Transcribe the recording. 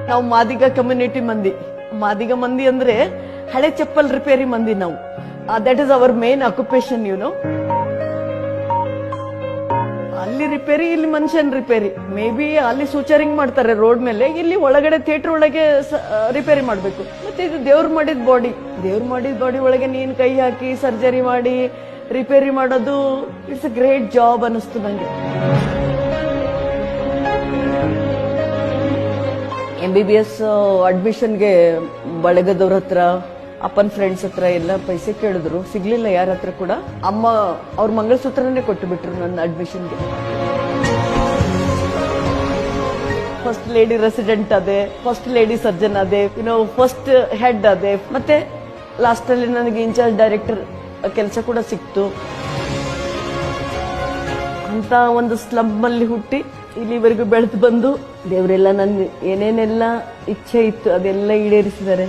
ನಾವು ಮಾದಿಗ ಕಮ್ಯುನಿಟಿ ಮಂದಿ. ಮಾದಿಗ ಮಂದಿ ಅಂದ್ರೆ ಹಳೆ ಚಪ್ಪಲ್ ರಿಪೇರಿ ಮಂದಿ ನಾವು. That is our main occupation ಅಲ್ಲಿ ರಿಪೇರಿ, ಇಲ್ಲಿ ಮನುಷ್ಯನ್ ರಿಪೇರಿ. ಮೇ ಬಿ ಅಲ್ಲಿ ಸೂಚರಿಂಗ್ ಮಾಡ್ತಾರೆ ರೋಡ್ ಮೇಲೆ, ಇಲ್ಲಿ ಒಳಗಡೆ ಥಿಯೇಟರ್ ಒಳಗೆ ರಿಪೇರಿ ಮಾಡ್ಬೇಕು. ಮತ್ತೆ ಇದು ದೇವ್ರು ಮಾಡಿದ ಬಾಡಿ ಒಳಗೆ ನೀನ್ ಕೈ ಹಾಕಿ ಸರ್ಜರಿ ಮಾಡಿ ರಿಪೇರಿ ಮಾಡೋದು, ಇಟ್ಸ್ ಅ ಗ್ರೇಟ್ ಜಾಬ್ ಅನಿಸ್ತು ನಂಗೆ. MBBS ಅಡ್ಮಿಷನ್ಗೆ ಬಳಗದವ್ರ ಹತ್ರ, ಅಪ್ಪನ ಫ್ರೆಂಡ್ಸ್ ಹತ್ರ ಎಲ್ಲ ಪೈಸೆ ಕೇಳಿದ್ರು, ಸಿಗ್ಲಿಲ್ಲ ಯಾರ ಹತ್ರ ಕೂಡ. ಅಮ್ಮ ಅವ್ರ ಮಂಗಳಸೂತ್ರನೇ ಕೊಟ್ಟು ಬಿಟ್ರು ನನ್ನ ಅಡ್ಮಿಷನ್ಗೆ. ಫಸ್ಟ್ ಲೇಡಿ ರೆಸಿಡೆಂಟ್ ಅದೇ, ಫಸ್ಟ್ ಲೇಡಿ ಸರ್ಜನ್ ಅದೇ, ಫಸ್ಟ್ ಹೆಡ್ ಅದೇ, ಮತ್ತೆ ಲಾಸ್ಟ್ ಅಲ್ಲಿ ನನಗೆ ಇನ್ಚಾರ್ಜ್ ಡೈರೆಕ್ಟರ್ ಕೆಲಸ ಕೂಡ ಸಿಕ್ತು. ಅಂತ ಒಂದು ಸ್ಲಬ್ ಅಲ್ಲಿ ಹುಟ್ಟಿ ಇಲ್ಲಿವರೆಗೂ ಬೆಳೆದು ಬಂದು ದೇವರೆಲ್ಲ ನನ್ನ ಏನೇನೆಲ್ಲ ಇಚ್ಛೆ ಇತ್ತು ಅದೆಲ್ಲ ಈಡೇರಿಸಿದ್ದಾರೆ.